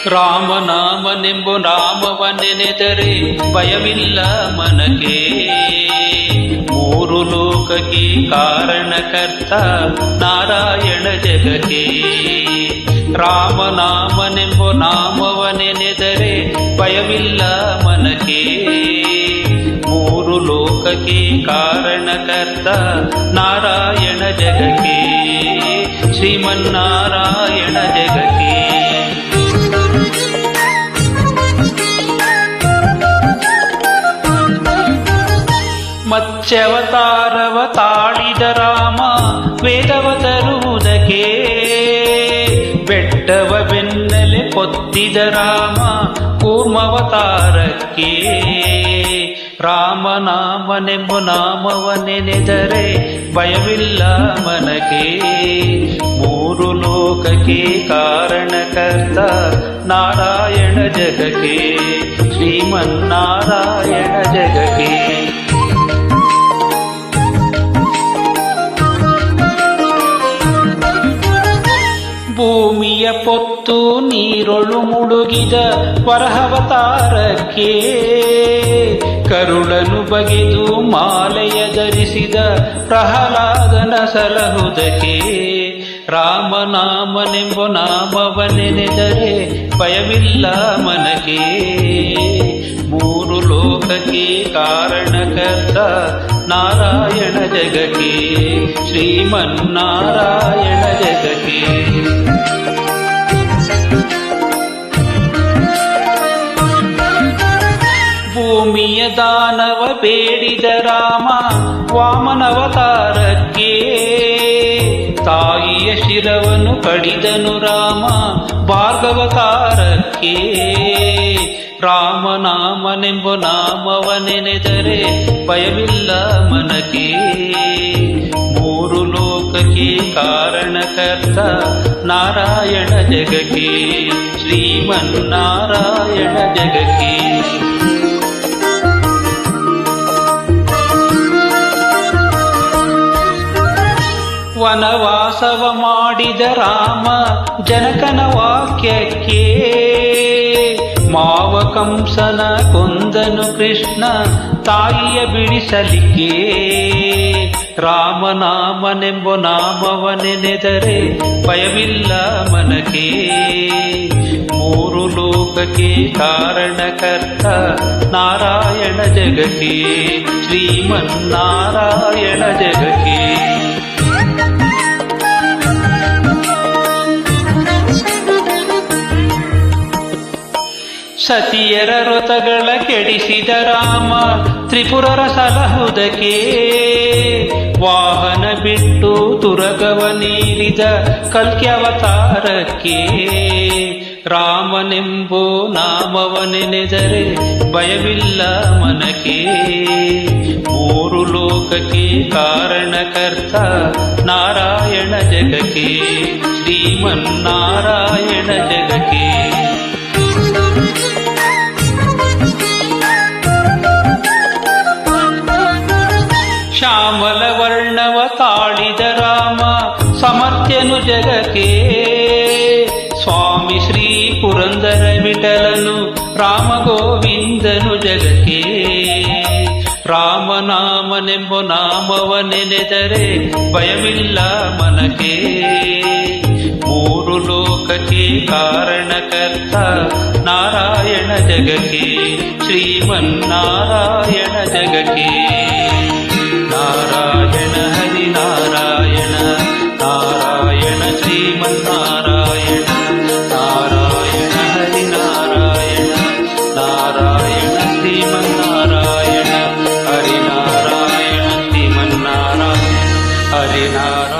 ರಾಮನಾಮನೆಂಬು ನಾಮವನ್ನೆನೆದರೆ ಭಯವಿಲ್ಲ ಮನಕ್ಕೆ. ಮೂರು ಲೋಕಕ್ಕೆ ಕಾರಣಕರ್ತ ನಾರಾಯಣ ಜಗಕ್ಕೆ. ರಾಮನಾಮನೆಂಬು ನಾಮವನ್ನೆನೆದರೆ ಭಯವಿಲ್ಲ ಮನಕ್ಕೆ. ಮೂರು ಲೋಕಕ್ಕೆ ಕಾರಣಕರ್ತ ನಾರಾಯಣ ಜಗಕ್ಕೆ. ಶ್ರೀಮನ್ನಾರಾಯಣ ಜಗಕ್ಕೆ. ಮತ್ಸ್ಯವತಾರವ ತಾಳಿದ ರಾಮ ವೇದವ ತರುವುದಕ್ಕೆ. ಬೆಟ್ಟವ ಬೆನ್ನಲೆ ಪೊತ್ತಿದ ರಾಮ ಕೂರ್ಮವತಾರಕ್ಕೆ. ರಾಮನಾಮನೆಂಬು ನಾಮವನ್ನೆನೆದರೆ ಭಯವಿಲ್ಲ ಮನಕ್ಕೆ. ಮೂರು ಲೋಕಕ್ಕೆ ಕಾರಣಕರ್ತ ನಾರಾಯಣ ಜಗಕ್ಕೆ. ಶ್ರೀಮನ್ನಾರಾಯಣ ಜಗಕ್ಕೆ. ಭೂಮಿಯ ಪೊತ್ತು ನೀರೊಳು ಮುಳುಗಿದ ವರಹವತಾರಕ್ಕೆ. ಕರುಳನು ಬಗೆದು ಮಾಲೆಯ ಧರಿಸಿದ ಪ್ರಹ್ಲಾದನ ಸಲಹುದಕ್ಕೆ. ರಾಮನಾಮನೆಂಬು ನಾಮವನ್ನೆನೆದರೆ ಭಯವಿಲ್ಲ ಮನಕ್ಕೆ. ಮೂರು ಲೋಕಕ್ಕೆ ಕಾರಣಕರ್ತ ನಾರಾಯಣ ಜಗಕ್ಕೆ. ಶ್ರೀಮನ್ನಾರಾಯಣ ಜಗಕ್ಕೆ. ಭೂಮಿಯ ದಾನವ ಬೇಡಿದ ರಾಮ ವಾಮನವತಾರಕ್ಕೆ. ತಾಯಿಯ ಶಿರವನ್ನು ಕಡಿದನು ರಾಮ ಭಾರ್ಗವತಾರಕ್ಕೆ. ರಾಮನಾಮನೆಂಬು ನಾಮವನ್ನೆನೆದರೆ ಭಯವಿಲ್ಲ ಮನಕ್ಕೆ. ಮೂರು ಲೋಕಕ್ಕೆ ಕಾರಣಕರ್ತ ನಾರಾಯಣ ಜಗಕ್ಕೆ. ಶ್ರೀಮನ್ನಾರಾಯಣ ಜಗಕ್ಕೆ. ವನವಾಸವ ಮಾಡಿದ ರಾಮ ಜನಕನ ವಾಕ್ಯಕ್ಕೆ. ಮಾವ ಕಂಸನ ಕೊಂದನು ಕೃಷ್ಣ ತಾಯಿಯ ಬಿಡಿಸಲಿಕ್ಕೆ. ರಾಮನಾಮನೆಂಬು ನಾಮವನ್ನೆನೆದರೆ ಭಯವಿಲ್ಲ ಮನಕ್ಕೆ. ಮೂರು ಲೋಕಕ್ಕೆ ಕಾರಣಕರ್ತ ನಾರಾಯಣ ಜಗಕ್ಕೆ. ಶ್ರೀಮನ್ನಾರಾಯಣ ಜಗಕ್ಕೆ. ಸತಿಯರ ವ್ರತಗಳ ಕೆಡಿಸಿದ ರಾಮ ತ್ರಿಪುರರ ಸಲಹುದಕ್ಕೆ. ವಾಹನ ಬಿಟ್ಟು ತುರಗವ ನೀಡಿದ ಕಲ್ಕ್ಯವತಾರಕ್ಕೆ. ರಾಮನೆಂಬೋ ನಾಮವನ್ನೆನೆದರೆ ಭಯವಿಲ್ಲ ಮನಕ್ಕೆ. ಮೂರು ಲೋಕಕ್ಕೆ ಕಾರಣಕರ್ತ ನಾರಾಯಣ ಜಗಕ್ಕೆ. ಶ್ರೀಮನ್ನಾರಾಯಣ ಜಗಕ್ಕೆ. ಶ್ಯಾಮಲ ವರ್ಣವ ತಾಳಿದ ರಾಮ ಸಮರ್ಥ್ಯನು ಜಗಕ್ಕೆ. ಸ್ವಾಮಿ ಶ್ರೀ ಪುರಂದರ ವಿಠಲನು ರಾಮ ಗೋವಿಂದನು ಜಗಕ್ಕೆ. ರಾಮನಾಮನೆಂಬು ನಾಮವನ್ನೆನೆದರೆ ಭಯವಿಲ್ಲ ಮನಕ್ಕೆ. ಮೂರು ಲೋಕಕ್ಕೆ ಕಾರಣಕರ್ತ ನಾರಾಯಣ ಜಗಕ್ಕೆ. ಶ್ರೀಮನ್ನಾರಾಯಣ ಜಗಕ್ಕೆ. ನಾರಾಯಣ ಹರಿ ನಾರಾಯಣ ನಾರಾಯಣ ಶ್ರೀಮನ್ನಾರಾಯಣ. ನಾರಾಯಣ ಹರಿ ನಾರಾಯಣ ನಾರಾಯಣ ಶ್ರೀಮನ್ನಾರಾಯಣ. ಹರಿ ನಾರಾಯಣ ಶ್ರೀಮನ್ನಾರಾಯಣ. ಹರಿ ನಾರಾಯಣ.